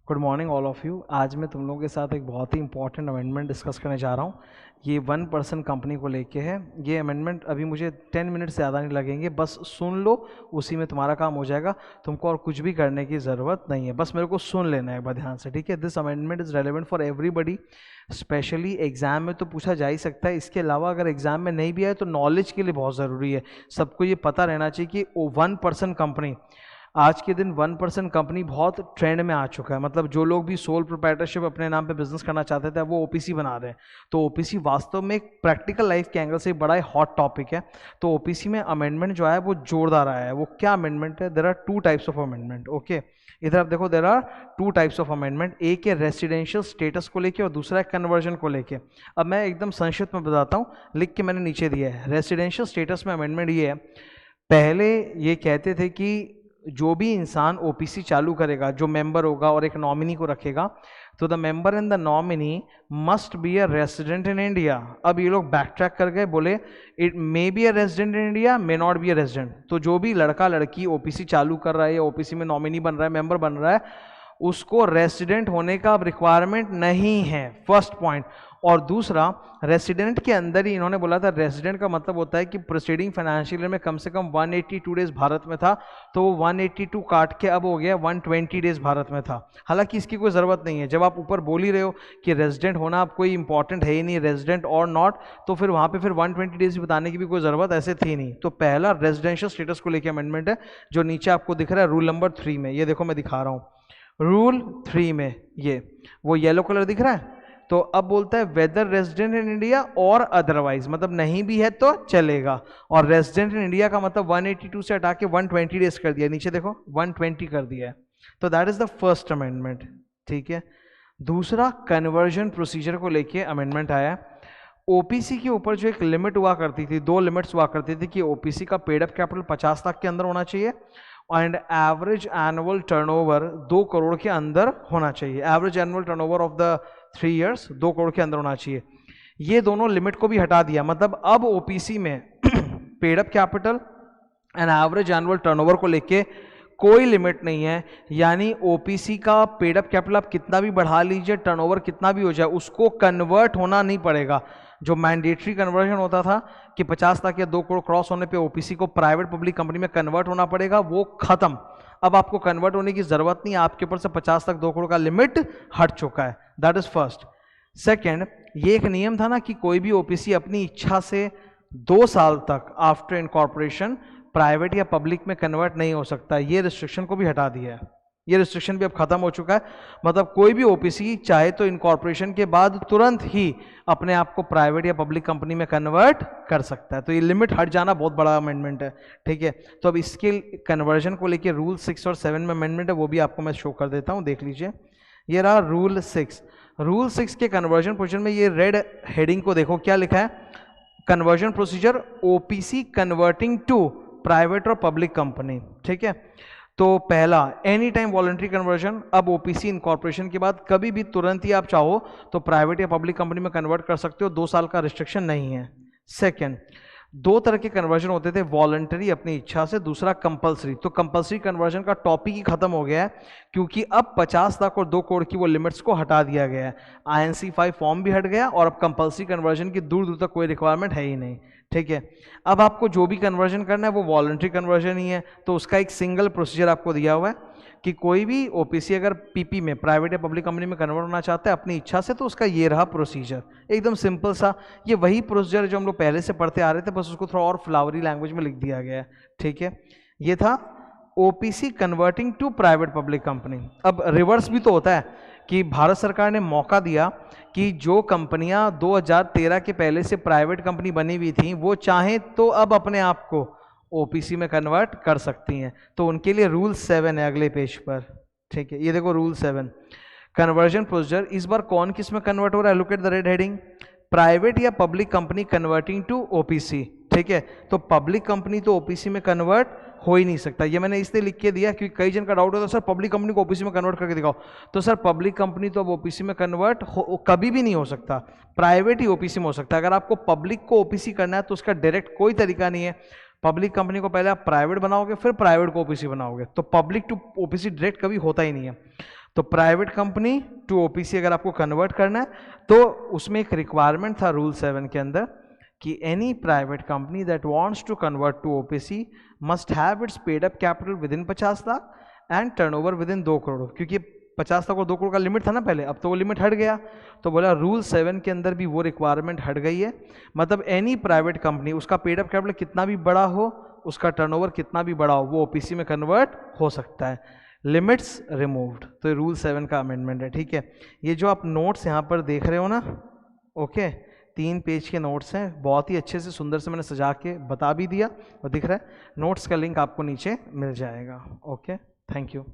Good morning all of you. आज मैं तुम लोगों के साथ एक बहुत ही इंपॉर्टेंट अमेंडमेंट डिस्कस करने जा रहा हूँ। ये 1% कंपनी को लेके है। ये अमेंडमेंट अभी मुझे 10 मिनट से ज़्यादा नहीं लगेंगे, बस सुन लो, उसी में तुम्हारा काम हो जाएगा। तुमको और कुछ भी करने की ज़रूरत नहीं है, बस मेरे को सुन लेना है एक बार ध्यान से, ठीक है। This amendment is relevant for everybody, specially exam में तो पूछा जा ही सकता है। इसके अलावा अगर एग्जाम में नहीं भी आए तो नॉलेज के लिए बहुत ज़रूरी है। सबको ये पता रहना चाहिए कि 1% कंपनी, आज के दिन 1% कंपनी बहुत ट्रेंड में आ चुका है। मतलब जो लोग भी सोल प्रोप्राइटरशिप अपने नाम पे बिजनेस करना चाहते थे, अब वो ओपीसी बना रहे हैं। तो ओपीसी वास्तव में एक प्रैक्टिकल लाइफ के एंगल से बड़ा ही हॉट टॉपिक है। तो ओपीसी में अमेंडमेंट जो है वो जोरदार आया है। वो क्या अमेंडमेंट है? There are 2 types of amendment. Okay, इधर आप देखो, there are 2 types of amendment. एक है रेसिडेंशियल स्टेटस को लेके और दूसरा है कन्वर्जन को लेके। अब मैं एकदम संक्षिप्त में बताता हूँ, लिख के मैंने नीचे दिया है। रेसिडेंशियल स्टेटस में अमेंडमेंट ये है, पहले ये कहते थे कि जो भी इंसान ओपीसी चालू करेगा, जो मेंबर होगा और एक नॉमिनी को रखेगा, तो the member and the nominee must be a resident in India. अब ये लोग बैक ट्रैक कर गए, बोले it may be a resident in India, may not be a resident. तो जो भी लड़का लड़की ओपीसी चालू कर रहा है या ओपीसी में नॉमिनी बन रहा है, मेंबर बन रहा है, उसको रेसिडेंट होने का रिक्वायरमेंट नहीं है, फर्स्ट पॉइंट। और दूसरा, रेसिडेंट के अंदर ही इन्होंने बोला था, रेसिडेंट का मतलब होता है कि प्रोसीडिंग फाइनेंशियल ईयर में कम से कम 182 डेज भारत में था, तो वो 182 काट के अब हो गया 120 डेज भारत में था। हालांकि इसकी कोई ज़रूरत नहीं है। जब आप ऊपर बोल ही रहे हो कि रेसिडेंट होना आप कोई इंपॉर्टेंट है ही नहीं, रेसिडेंट और नॉट, तो फिर वहाँ पे फिर 120 डेज बताने की भी कोई ज़रूरत ऐसे थी नहीं। तो पहला रेजिडेंशियल स्टेटस को लेकर अमेंडमेंट है, जो नीचे आपको दिख रहा है रूल नंबर 3 में। ये देखो मैं दिखा रहा हूँ रूल 3 में, ये वो येलो कलर दिख रहा है। तो अब बोलता है वेदर रेजिडेंट इन इंडिया और अदरवाइज, मतलब नहीं भी है तो चलेगा। और रेजिडेंट इन इंडिया का मतलब 182 से हटा के 120 डेज कर दिया, नीचे देखो 120 कर दिया है। तो that is the first amendment, ठीक है। दूसरा, कन्वर्जन प्रोसीजर को लेके अमेंडमेंट आया। ओपीसी के ऊपर जो एक लिमिट हुआ करती थी, 2 लिमिट्स हुआ करती थी कि ओपीसी का पेड अप कैपिटल 50 लाख के अंदर होना चाहिए and average annual turnover 2 crore के अंदर होना चाहिए। Average annual turnover of the 3 years 2 crore के अंदर होना चाहिए। ये दोनों लिमिट को भी हटा दिया। मतलब अब ओपीसी में paid up capital and average annual turnover को लेके कोई लिमिट नहीं है। यानी ओपीसी का पेड अप कैपिटल आप कितना भी बढ़ा लीजिए, टर्नओवर कितना भी हो जाए, उसको कन्वर्ट होना नहीं पड़ेगा। जो मैंडेटरी कन्वर्जन होता था कि 50 लाख या 2 करोड़ क्रॉस होने पे ओपीसी को प्राइवेट पब्लिक कंपनी में कन्वर्ट होना पड़ेगा, वो खत्म। अब आपको कन्वर्ट होने की जरूरत नहीं, आपके ऊपर से 50 लाख 2 करोड़ का लिमिट हट चुका है। That is first. सेकेंड, ये एक नियम था ना कि कोई भी ओपीसी अपनी इच्छा से 2 साल तक आफ्टर इनकॉर्पोरेशन प्राइवेट या पब्लिक में कन्वर्ट नहीं हो सकता। ये रिस्ट्रिक्शन को भी हटा दिया है। ये रिस्ट्रिक्शन भी अब खत्म हो चुका है। मतलब कोई भी ओपीसी चाहे तो इनकॉर्पोरेशन के बाद तुरंत ही अपने आप को प्राइवेट या पब्लिक कंपनी में कन्वर्ट कर सकता है। तो ये लिमिट हट जाना बहुत बड़ा अमेंडमेंट है, ठीक है। तो अब इसके कन्वर्जन को लेके रूल 6 और 7 में अमेंडमेंट है, वो भी आपको मैं शो कर देता हूँ, देख लीजिए। ये रहा रूल 6। रूल 6 के कन्वर्जन प्रोसीजर में ये रेड हेडिंग को देखो, क्या लिखा है? Conversion procedure OPC converting to private और पब्लिक कंपनी, ठीक है। तो पहला, एनी टाइम वॉलंटरी कन्वर्जन। अब ओपीसी इनकॉर्पोरेशन के बाद कभी भी तुरंत ही आप चाहो तो प्राइवेट या पब्लिक कंपनी में कन्वर्ट कर सकते हो, 2 साल का रिस्ट्रिक्शन नहीं है। सेकंड, 2 तरह के कन्वर्जन होते थे, वॉलंटरी अपनी इच्छा से, दूसरा कंपलसरी। तो कंपलसरी कन्वर्जन का टॉपिक ही खत्म हो गया है, क्योंकि अब 50 लाख और 2 करोड़ की वो लिमिट्स को हटा दिया गया है। INC 5 फॉर्म भी हट गया और अब कंपलसरी कन्वर्जन की दूर दूर तक कोई रिक्वायरमेंट है ही नहीं, ठीक है। अब आपको जो भी कन्वर्जन करना है वो वॉलंटरी कन्वर्जन ही है। तो उसका एक सिंगल प्रोसीजर आपको दिया हुआ है कि कोई भी ओपीसी अगर पीपी में, प्राइवेट या पब्लिक कंपनी में कन्वर्ट होना चाहता है अपनी इच्छा से, तो उसका ये रहा प्रोसीजर, एकदम सिंपल सा। ये वही प्रोसीजर जो हम लोग पहले से पढ़ते आ रहे थे, बस उसको थोड़ा और फ्लावरी लैंग्वेज में लिख दिया गया है, ठीक है। ये था OPC converting to private public company. अब रिवर्स भी तो होता है कि भारत सरकार ने मौका दिया कि जो कंपनियां 2013 के पहले से प्राइवेट कंपनी बनी हुई थी, वो चाहें तो अब अपने आप को ओपीसी में कन्वर्ट कर सकती हैं। तो उनके लिए रूल 7 है अगले पेज पर, ठीक है। ये देखो रूल 7, कन्वर्जन प्रोसीजर। इस बार कौन किस में कन्वर्ट हो रहा है? Look at the red heading, private या public company converting to OPC, ठीक है। तो पब्लिक कंपनी तो ओपीसी में कन्वर्ट हो ही नहीं सकता। ये मैंने इसलिए लिख के दिया क्योंकि कई जन का डाउट होता है, सर पब्लिक कंपनी को ओपीसी में कन्वर्ट करके दिखाओ। तो सर पब्लिक कंपनी तो अब ओपीसी में कन्वर्ट कभी भी नहीं हो सकता, प्राइवेट ही ओपीसी में हो सकता है। अगर आपको पब्लिक को ओपीसी करना है तो उसका डायरेक्ट कोई तरीका नहीं है। पब्लिक कंपनी को पहले आप प्राइवेट बनाओगे, फिर प्राइवेट को ओपीसी बनाओगे, तो पब्लिक टू ओपीसी डायरेक्ट कभी होता ही नहीं है। तो प्राइवेट कंपनी टू ओपीसी अगर आपको कन्वर्ट करना है तो उसमें एक रिक्वायरमेंट था रूल 7 के अंदर कि any private company that wants to convert to OPC must have its paid up capital within 50 lakh and turnover within 2 crore, क्योंकि 50 लाख और 2 करोड़ का लिमिट था ना पहले, अब तो वो लिमिट हट गया। तो बोला रूल 7 के अंदर भी वो रिक्वायरमेंट हट गई है, मतलब एनी प्राइवेट कंपनी उसका पेड अप कैपिटल कितना भी बड़ा हो, उसका टर्नओवर कितना भी बड़ा हो, वो ओपीसी में कन्वर्ट हो सकता है, लिमिट्स रिमूव्ड। तो ये रूल 7 का अमेंडमेंट है, ठीक है। ये जो आप नोट्स यहाँ पर देख रहे हो ना, ओके, 3 पेज के नोट्स हैं, बहुत ही अच्छे से सुंदर से मैंने सजा के बता भी दिया और दिख रहा है। नोट्स का लिंक आपको नीचे मिल जाएगा। Okay, thank you.